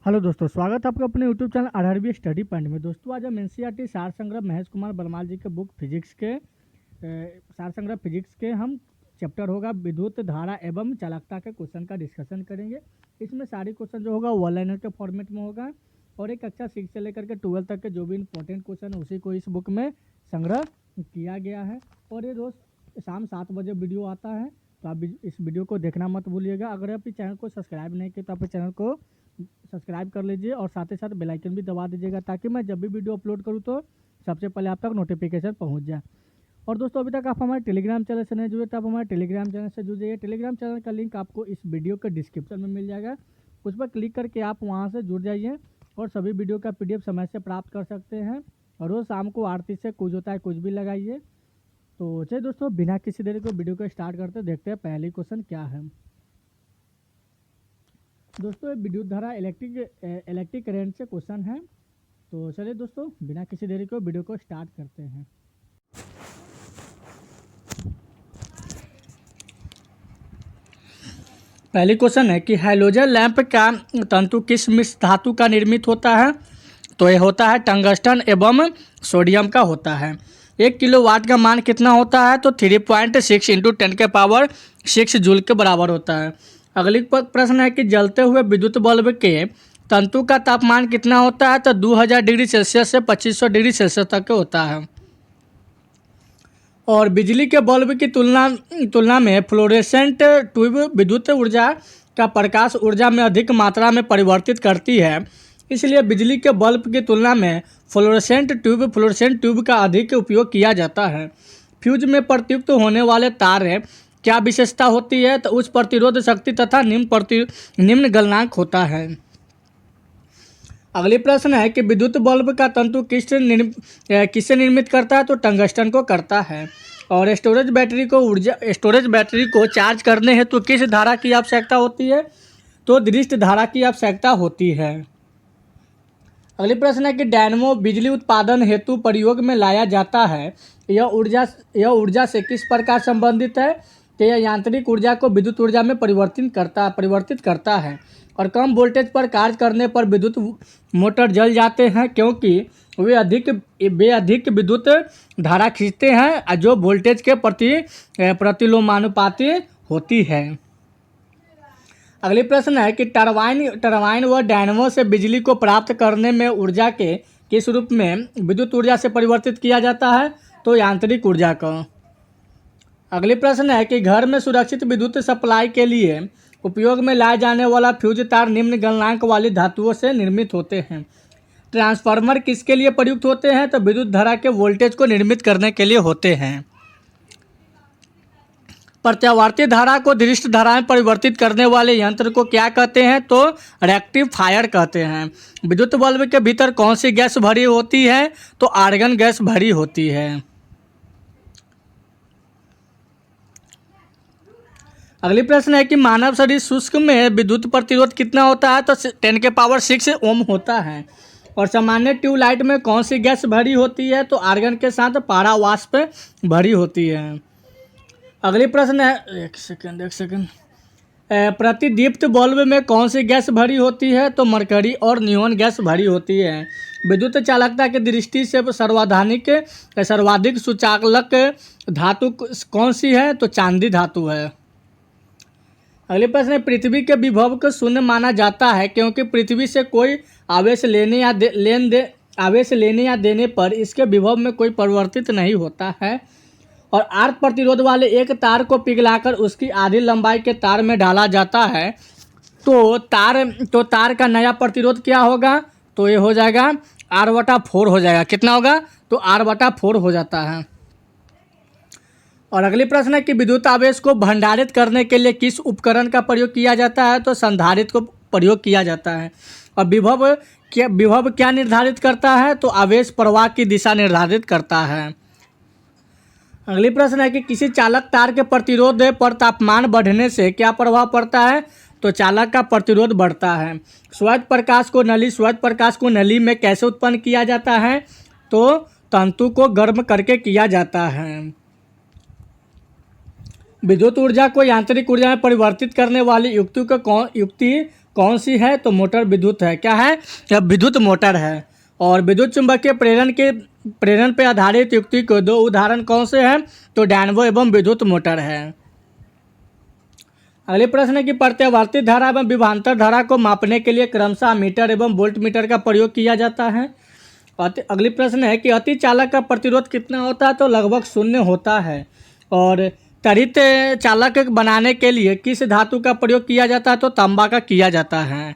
Hello दोस्तों, स्वागत है आपका अपने YouTube channel RRB study point में। दोस्तों आज हम एनसीईआरटी सार संग्रह महेश कुमार बरमाल जी के बुक फिजिक्स के सार संग्रह फिजिक्स के हम चैप्टर होगा विद्युत धारा एवं चालकता के क्वेश्चन का डिस्कशन करेंगे। इसमें सारे क्वेश्चन जो होगा वन लाइनर के फॉर्मेट में होगा और एक कक्षा 6 से लेकर के 12 तक के जो भी इंपॉर्टेंट क्वेश्चन है उसी को इस बुक में संग्रह किया गया है। और ये रोज़ शाम 7 बजे वीडियो आता है, तो आप इस वीडियो को देखना मत भूलिएगा। अगर आप इस चैनल को सब्सक्राइब नहीं किए तो आप इस चैनल को सब्सक्राइब कर लीजिए और साथ ही साथ बेल आइकन भी दबा दीजिएगा, ताकि मैं जब भी वीडियो अपलोड करूँ तो सबसे पहले आप तक नोटिफिकेशन पहुंच जाए। और दोस्तों अभी तक आप हमारे टेलीग्राम चैनल से नहीं जुड़े तो आप हमारे टेलीग्राम चैनल से जुड़ जाइए। टेलीग्राम चैनल का लिंक आपको इस वीडियो के डिस्क्रिप्शन में मिल जाएगा, उस पर क्लिक करके आप वहाँ से जुड़ जाइए और सभी वीडियो का PDF समय से प्राप्त कर सकते हैं। और रोज़ शाम को आरती से कुछ होता है कुछ भी लगाइए। तो चलिए दोस्तों, बिना किसी देरी को वीडियो को स्टार्ट करते देखते हैं पहली क्वेश्चन क्या है। दोस्तों विद्युत धारा इलेक्ट्रिक करंट से क्वेश्चन है। तो चलिए दोस्तों, बिना किसी देरी को वीडियो को स्टार्ट करते हैं। पहली क्वेश्चन है कि हैलोजन लैंप का तंतु किस मिश्र धातु का निर्मित होता है। तो ये होता है टंगस्टन एवं सोडियम का होता है। 1 किलोवाट का मान कितना होता है। तो 3.6 इंटू 10⁶ जूल के बराबर होता है। अगली प्रश्न है कि जलते हुए विद्युत बल्ब के तंतु का तापमान कितना होता है। तो 2000 डिग्री सेल्सियस से 2500 डिग्री सेल्सियस तक होता है। और बिजली के बल्ब की तुलना में फ्लोरेसेंट ट्यूब विद्युत ऊर्जा का प्रकाश ऊर्जा में अधिक मात्रा में परिवर्तित करती है, इसलिए बिजली के बल्ब की तुलना में फ्लोरेसेंट ट्यूब का अधिक उपयोग किया जाता है। फ्यूज में प्रयुक्त होने वाले तार क्या विशेषता होती है। तो उच्च प्रतिरोध शक्ति तथा निम्न गलनांक होता है। अगली प्रश्न है कि विद्युत बल्ब का तंतु किससे निर्मित करता है। तो टंगस्टन को करता है। और स्टोरेज बैटरी को चार्ज करने हेतु किस धारा की आवश्यकता होती है। तो दृष्ट धारा की आवश्यकता होती है। अगली प्रश्न है कि डायनेमो बिजली उत्पादन हेतु प्रयोग में लाया जाता है। यह ऊर्जा से किस प्रकार संबंधित है। तो यह यांत्रिक ऊर्जा को विद्युत ऊर्जा में परिवर्तित करता है। और कम वोल्टेज पर कार्य करने पर विद्युत मोटर जल जाते हैं, क्योंकि वे अधिक विद्युत धारा खींचते हैं जो वोल्टेज के प्रतिलोमानुपाती होती है। अगली प्रश्न है कि टरबाइन व डायनेमो से बिजली को प्राप्त करने में ऊर्जा के किस रूप में विद्युत ऊर्जा से परिवर्तित किया जाता है। तो यांत्रिक ऊर्जा का। अगली प्रश्न है कि घर में सुरक्षित विद्युत सप्लाई के लिए उपयोग में लाए जाने वाला फ्यूज तार निम्न गलनांक वाली धातुओं से निर्मित होते हैं। ट्रांसफार्मर किसके लिए प्रयुक्त होते हैं। तो विद्युत धारा के वोल्टेज को निर्मित करने के लिए होते हैं। प्रत्यावर्ती धारा को दृष्ट धारा में परिवर्तित करने वाले यंत्र को क्या कहते हैं। तो रेक्टिफायर कहते हैं। विद्युत बल्ब के भीतर कौन सी गैस भरी होती है। तो आर्गन गैस भरी होती है। अगली प्रश्न है कि मानव शरीर शुष्क में विद्युत प्रतिरोध कितना होता है। तो 10⁶ ओम होता है। और सामान्य ट्यूबलाइट में कौन सी गैस भरी होती है। तो आर्गन के साथ पारावाष्प भरी होती है। अगली प्रश्न है एक सेकंड प्रतिदीप्त बल्ब में कौन सी गैस भरी होती है। तो मरकरी और नियोन गैस भरी होती है। विद्युत चालकता की दृष्टि से सर्वाधिक सुचालक धातु कौन सी है। तो चांदी धातु है। अगले प्रश्न है पृथ्वी के विभव को शून्य माना जाता है, क्योंकि पृथ्वी से कोई आवेश लेने या देने पर इसके विभव में कोई परिवर्तित नहीं होता है। और आर्क प्रतिरोध वाले एक तार को पिघलाकर उसकी आधी लंबाई के तार में डाला जाता है। तो तार का नया प्रतिरोध क्या होगा। तो ये हो जाएगा R/4 हो जाएगा। कितना होगा। तो R/4 हो जाता है। और अगली प्रश्न है कि विद्युत आवेश को भंडारित करने के लिए किस उपकरण का प्रयोग किया जाता है। तो संधारित्र को प्रयोग किया जाता है। और विभव क्या निर्धारित करता है। तो आवेश प्रवाह की दिशा निर्धारित करता है। अगली प्रश्न है कि किसी चालक तार के प्रतिरोध पर तापमान बढ़ने से क्या प्रभाव पड़ता है। तो चालक का प्रतिरोध बढ़ता है। श्वेत प्रकाश को नली में कैसे उत्पन्न किया जाता है। तो तंतु को गर्म करके किया जाता है। विद्युत ऊर्जा को यांत्रिक ऊर्जा में परिवर्तित करने वाली युक्ति कौन सी है? तो मोटर विद्युत है। क्या है? यह विद्युत मोटर है। और विद्युत चुंबकीय प्रेरण पे आधारित युक्ति के दो उदाहरण कौन से हैं? तो डायनमो एवं विद्युत मोटर है। अगले प्रश्न है कि प्रत्यावर्ती धारा एवं विभवांतर धारा को मापने के लिए क्रमशः मीटर एवं वोल्ट मीटर का प्रयोग किया जाता है। अगली प्रश्न है कि अति चालक का प्रतिरोध कितना होता है? तो लगभग 0 होता है। और त्वरित चालक बनाने के लिए किस धातु का प्रयोग किया जाता है? तो तांबा का किया जाता है।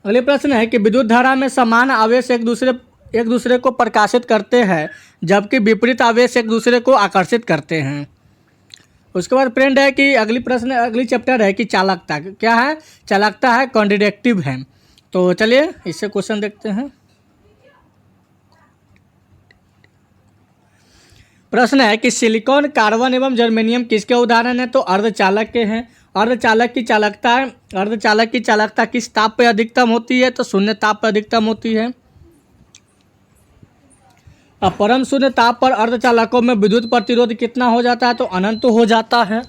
अगले प्रश्न है कि विद्युत धारा में समान आवेश एक दूसरे को प्रकाशित करते हैं, जबकि विपरीत आवेश एक दूसरे को आकर्षित करते हैं। उसके बाद फ्रेंड है कि अगली चैप्टर है कि चालकता क्या है? चालकता है कॉन्ट्रडिक्टिव है। तो चलिए इससे क्वेश्चन देखते हैं। प्रश्न है कि सिलिकॉन, कार्बन एवं जर्मेनियम किसके उदाहरण है? तो अर्धचालक के हैं। अर्धचालक की चालकता किस ताप पे अधिकतम होती है? तो 0 ताप पर अधिकतम होती है। अब परम शून्य ताप पर अर्धचालकों में विद्युत प्रतिरोध कितना हो जाता है? तो अनंत हो जाता है।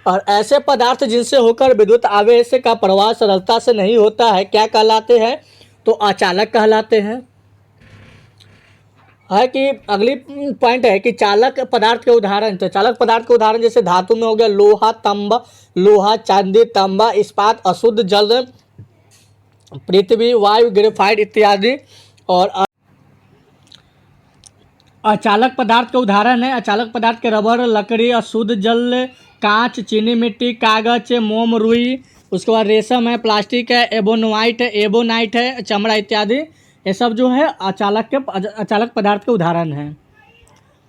और ऐसे पदार्थ जिनसे होकर विद्युत आवेश का प्रवाह सरलता से नहीं होता है क्या कहलाते हैं? तो अचालक कहलाते हैं। है कि अगली पॉइंट है कि चालक पदार्थ के उदाहरण। तो चालक पदार्थ के उदाहरण जैसे धातु में हो गया लोहा, चांदी, तांबा, इस्पात, अशुद्ध जल, पृथ्वी, वायु, ग्रेफाइट इत्यादि। और अचालक पदार्थ के उदाहरण है। अचालक पदार्थ के रबर, लकड़ी, अशुद्ध जल, कांच, चीनी मिट्टी, कागज, मोम, रुई। उसके बाद रेशम है, प्लास्टिक है, एबोनाइट है, चमड़ा इत्यादि। ये सब जो है अचालक पदार्थ के उदाहरण हैं।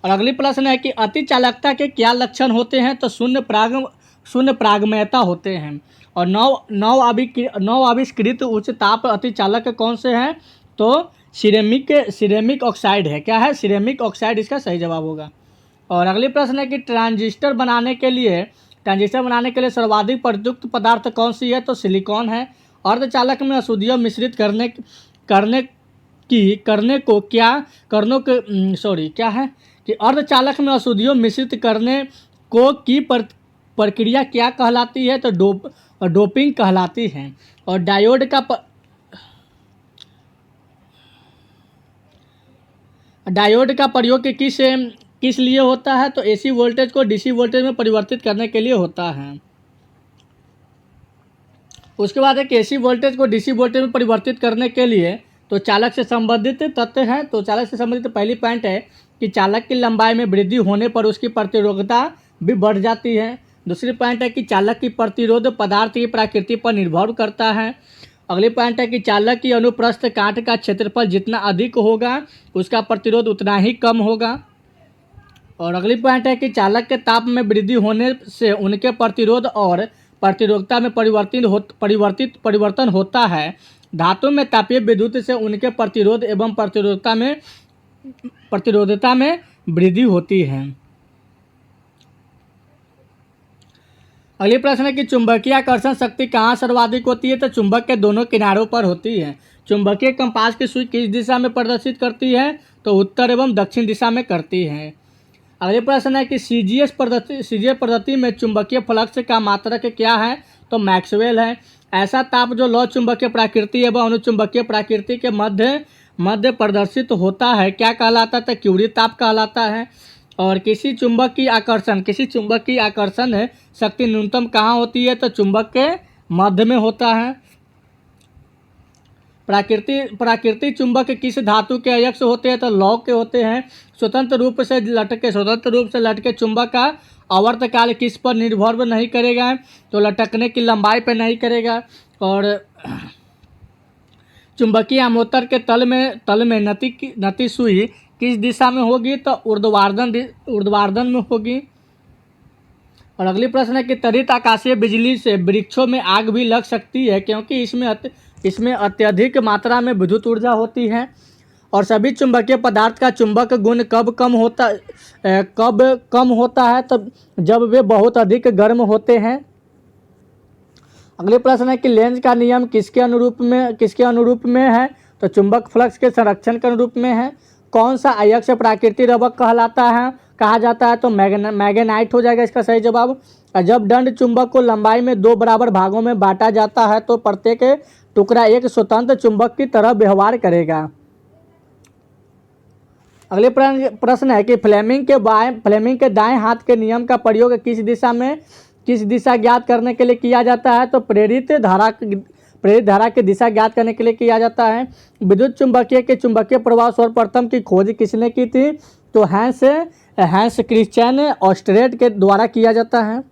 और अगली प्रश्न है कि अति चालकता के क्या लक्षण होते हैं? तो शून्य प्रागम्यता होते हैं। और नौ आविष्कृत उच्च ताप अति चालक कौन से हैं? तो सिरेमिक ऑक्साइड है। क्या है? सिरेमिक ऑक्साइड इसका सही जवाब होगा। और अगली प्रश्न है कि ट्रांजिस्टर बनाने के लिए सर्वाधिक प्रयुक्त पदार्थ कौन सी है? तो सिलिकॉन है। अर्धचालक में अशुद्धियाँ मिश्रित क्या है कि अर्धचालक में अशुद्धियों मिश्रित करने को की प्रक्रिया क्या कहलाती है? तो डोपिंग कहलाती है। और डायोड का प्रयोग किस लिए होता है? तो एसी वोल्टेज को डीसी वोल्टेज में परिवर्तित करने के लिए होता है। उसके बाद एक एसी वोल्टेज को डीसी वोल्टेज में परिवर्तित करने के लिए तो चालक से संबंधित तथ्य हैं। तो चालक से संबंधित पहली पॉइंट है कि चालक की लंबाई में वृद्धि होने पर उसकी प्रतिरोधकता भी बढ़ जाती है। दूसरी पॉइंट है कि चालक की प्रतिरोध पदार्थ की प्रकृति पर निर्भर करता है। अगली पॉइंट है कि चालक की अनुप्रस्थ काट का क्षेत्रफल जितना अधिक होगा उसका प्रतिरोध उतना ही कम होगा। और अगली पॉइंट है कि चालक के ताप में वृद्धि होने से उनके प्रतिरोध और प्रतिरोधकता में परिवर्तन होता है। धातु में तापीय विद्युत से उनके प्रतिरोध एवं प्रतिरोधकता में वृद्धि होती है। अगली प्रश्न है कि चुंबकीय आकर्षण शक्ति कहाँ सर्वाधिक होती है? तो चुंबक के दोनों किनारों पर होती है। चुंबकीय कंपास की सुई किस दिशा में प्रदर्शित करती है? तो उत्तर एवं दक्षिण दिशा में करती है। अगले प्रश्न है कि सीजीएस पद्धति में चुंबकीय फ्लक्स का मात्रक क्या है? तो मैक्सवेल है। ऐसा ताप जो लौ चुंबकीय प्रकृति एवं अनुचुंबकीय प्रकृति के मध्य प्रदर्शित होता है क्या कहलाता है? तो क्यूरी ताप कहलाता है। और किसी चुंबक की आकर्षण शक्ति न्यूनतम कहाँ होती है? तो चुंबक के मध्य में होता है। प्राकृतिक चुंबक किस धातु के अयस्क होते हैं? तो लौह के होते हैं। स्वतंत्र रूप से लटके चुंबक का आवर्तकाल किस पर निर्भर नहीं करेगा? तो लटकने की लंबाई पर नहीं करेगा। और चुंबकीय आमोत्तर के तल में नती सुई किस दिशा में होगी? तो ऊर्ध्वाधर में होगी। और अगली प्रश्न है कि त्वरित आकाशीय बिजली से वृक्षों में आग भी लग सकती है क्योंकि इसमें अत्यधिक मात्रा में विद्युत ऊर्जा होती है। और सभी चुंबकीय पदार्थ का चुंबक गुण कब कम होता है? तो जब वे बहुत अधिक गर्म होते हैं। अगले प्रश्न है कि लेंज का नियम किसके अनुरूप में है? तो चुंबक फ्लक्स के संरक्षण के अनुरूप में है। कौन सा अयस्क प्राकृतिक रबड़ कहा जाता है? तो मैग्नेटाइट हो जाएगा इसका सही जवाब। और जब दंड चुंबक को लंबाई में 2 बराबर भागों में बांटा जाता है तो प्रत्येक टुकड़ा एक स्वतंत्र चुंबक की तरह व्यवहार करेगा। अगले प्रश्न है कि फ्लेमिंग के दाएं हाथ के नियम का प्रयोग किस दिशा ज्ञात करने के लिए किया जाता है? तो प्रेरित धारा की दिशा ज्ञात करने के लिए किया जाता है। विद्युत चुंबकीय के चुंबकीय प्रवाह सर्वप्रथम की खोज किसने की थी? तो हैंस क्रिश्चियन ऑस्ट्रेट के द्वारा किया जाता है।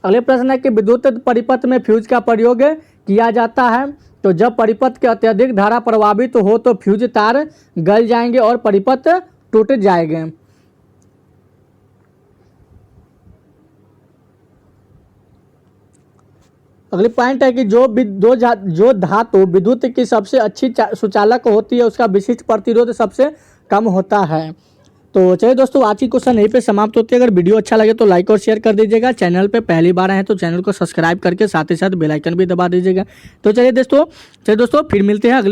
अगले प्रश्न है कि विद्युत परिपथ में फ्यूज का प्रयोग किया जाता है। तो जब परिपथ के अत्यधिक धारा प्रभावित हो तो फ्यूज तार गल जाएंगे और परिपथ टूट जाएंगे। अगली पॉइंट है कि जो धातु विद्युत की सबसे अच्छी सुचालक होती है उसका विशिष्ट प्रतिरोध सबसे कम होता है। तो चलिए दोस्तों, आज की क्वेश्चन यहीं पे समाप्त होती है। अगर वीडियो अच्छा लगे तो लाइक और शेयर कर दीजिएगा। चैनल पे पहली बार आए हैं तो चैनल को सब्सक्राइब करके साथ ही साथ बेल आइकन भी दबा दीजिएगा। तो चलिए दोस्तों फिर मिलते हैं अगली